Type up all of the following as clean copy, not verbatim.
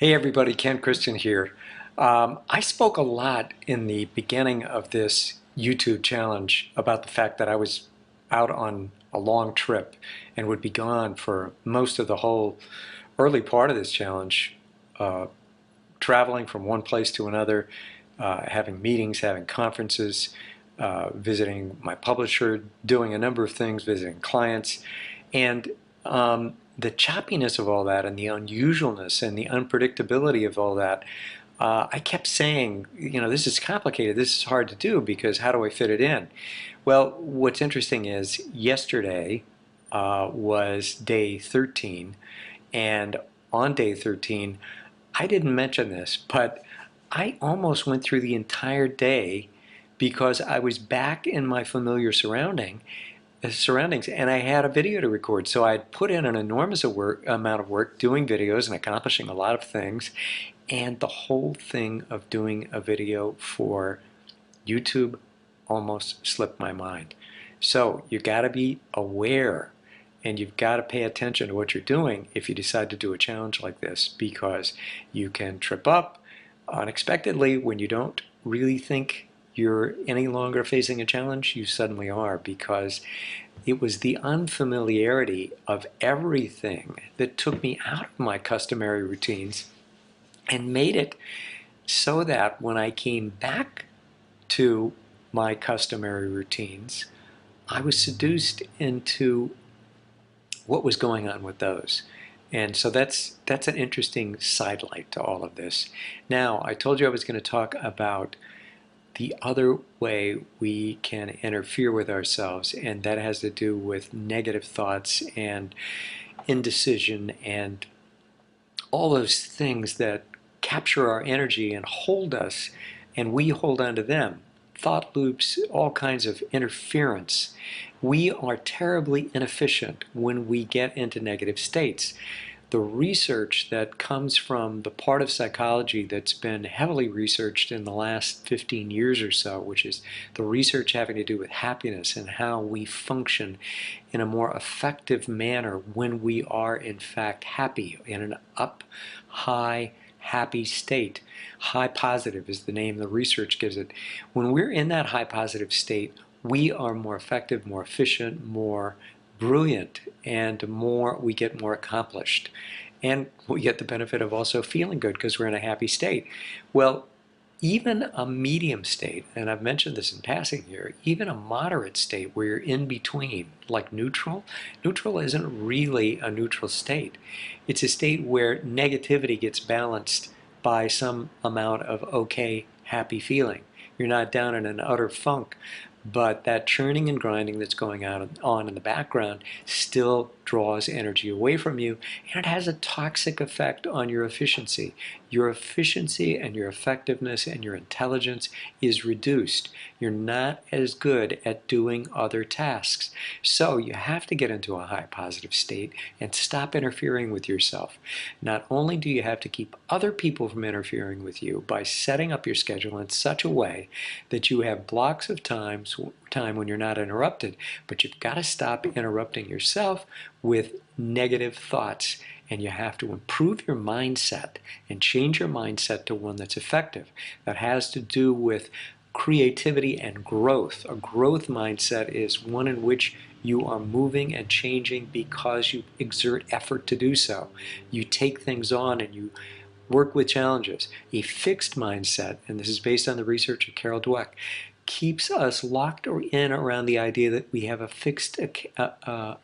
Hey everybody, Ken Christian here. I spoke a lot in the beginning of this YouTube challenge about the fact that I was out on a long trip and would be gone for most of the whole early part of this challenge, uh, traveling from one place to another, having meetings, having conferences, visiting my publisher, doing a number of things, visiting clients. And the choppiness of all that and the unusualness and the unpredictability of all that, I kept saying, this is complicated, this is hard to do because how do I fit it in? Well, what's interesting is yesterday was day 13, and on day 13, I didn't mention this, but I almost went through the entire day because I was back in my familiar surroundings, and I had a video to record. So I had put in an enormous amount of work doing videos and accomplishing a lot of things. And the whole thing of doing a video for YouTube almost slipped my mind. So you got to be aware and you've got to pay attention to what you're doing if you decide to do a challenge like this, because you can trip up unexpectedly when you don't really think you're any longer facing a challenge. You suddenly are, because it was the unfamiliarity of everything that took me out of my customary routines and made it so that when I came back to my customary routines, I was seduced into what was going on with those. And so that's an interesting sidelight to all of this. Now, I told you I was going to talk about the other way we can interfere with ourselves, and that has to do with negative thoughts and indecision and all those things that capture our energy and hold us, and we hold on to them. Thought loops, all kinds of interference. We are terribly inefficient when we get into negative states. The research that comes from the part of psychology that's been heavily researched in the last 15 years or so, which is the research having to do with happiness and how we function in a more effective manner when we are in fact happy, in an up, high, happy state. High positive is the name the research gives it. When we're in that high positive state, we are more effective, more efficient, more brilliant, and we get more accomplished. And we get the benefit of also feeling good because we're in a happy state. Well, even a medium state, and I've mentioned this in passing here, even a moderate state where you're in between, like neutral isn't really a neutral state. It's a state where negativity gets balanced by some amount of okay, happy feeling. You're not down in an utter funk, but that churning and grinding that's going on in the background still draws energy away from you, and it has a toxic effect on your efficiency. Your efficiency and your effectiveness and your intelligence is reduced. You're not as good at doing other tasks. So you have to get into a high positive state and stop interfering with yourself. Not only do you have to keep other people from interfering with you by setting up your schedule in such a way that you have blocks of time when you're not interrupted, but you've got to stop interrupting yourself with negative thoughts, and you have to improve your mindset and change your mindset to one that's effective. That has to do with creativity and growth. A growth mindset is one in which you are moving and changing because you exert effort to do so. You take things on and you work with challenges. A fixed mindset, and this is based on the research of Carol Dweck, keeps us locked in around the idea that we have a fixed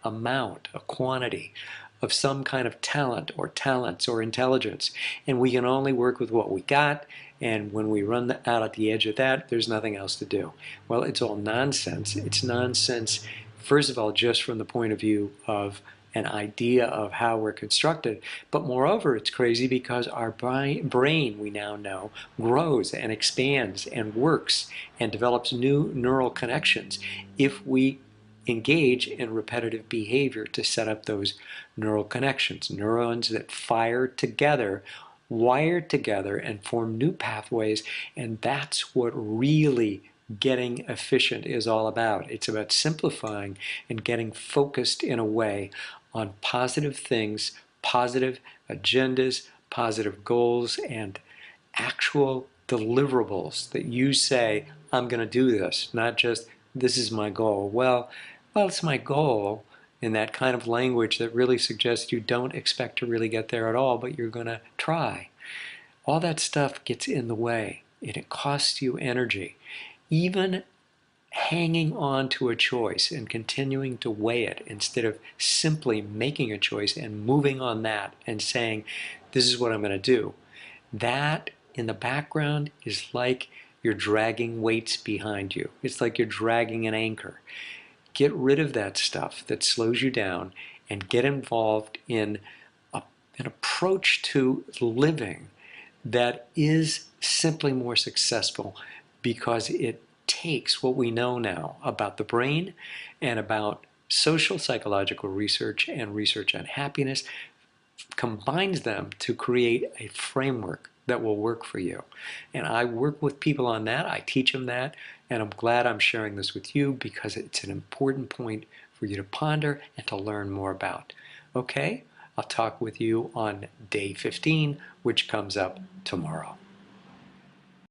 amount, a quantity of some kind of talent or talents or intelligence, and we can only work with what we got, and when we run out at the edge of that, there's nothing else to do. Well, it's all nonsense. It's nonsense, first of all, just from the point of view of an idea of how we're constructed, but moreover, it's crazy because our brain, we now know, grows and expands and works and develops new neural connections if we engage in repetitive behavior to set up those neural connections. Neurons that fire together, wire together, and form new pathways, and that's what really getting efficient is all about. It's about simplifying and getting focused in a way on positive things, positive agendas, positive goals and actual deliverables that you say, I'm going to do this, not just this is my goal. Well, it's my goal in that kind of language that really suggests you don't expect to really get there at all, but you're going to try. All that stuff gets in the way and it costs you energy. Even hanging on to a choice and continuing to weigh it instead of simply making a choice and moving on that and saying, this is what I'm going to do. That in the background is like you're dragging weights behind you. It's like you're dragging an anchor. Get rid of that stuff that slows you down and get involved in an approach to living that is simply more successful because it takes what we know now about the brain and about social psychological research and research on happiness, combines them to create a framework that will work for you. And I work with people on that. I teach them that. And I'm glad I'm sharing this with you because it's an important point for you to ponder and to learn more about. Okay? I'll talk with you on day 15, which comes up tomorrow.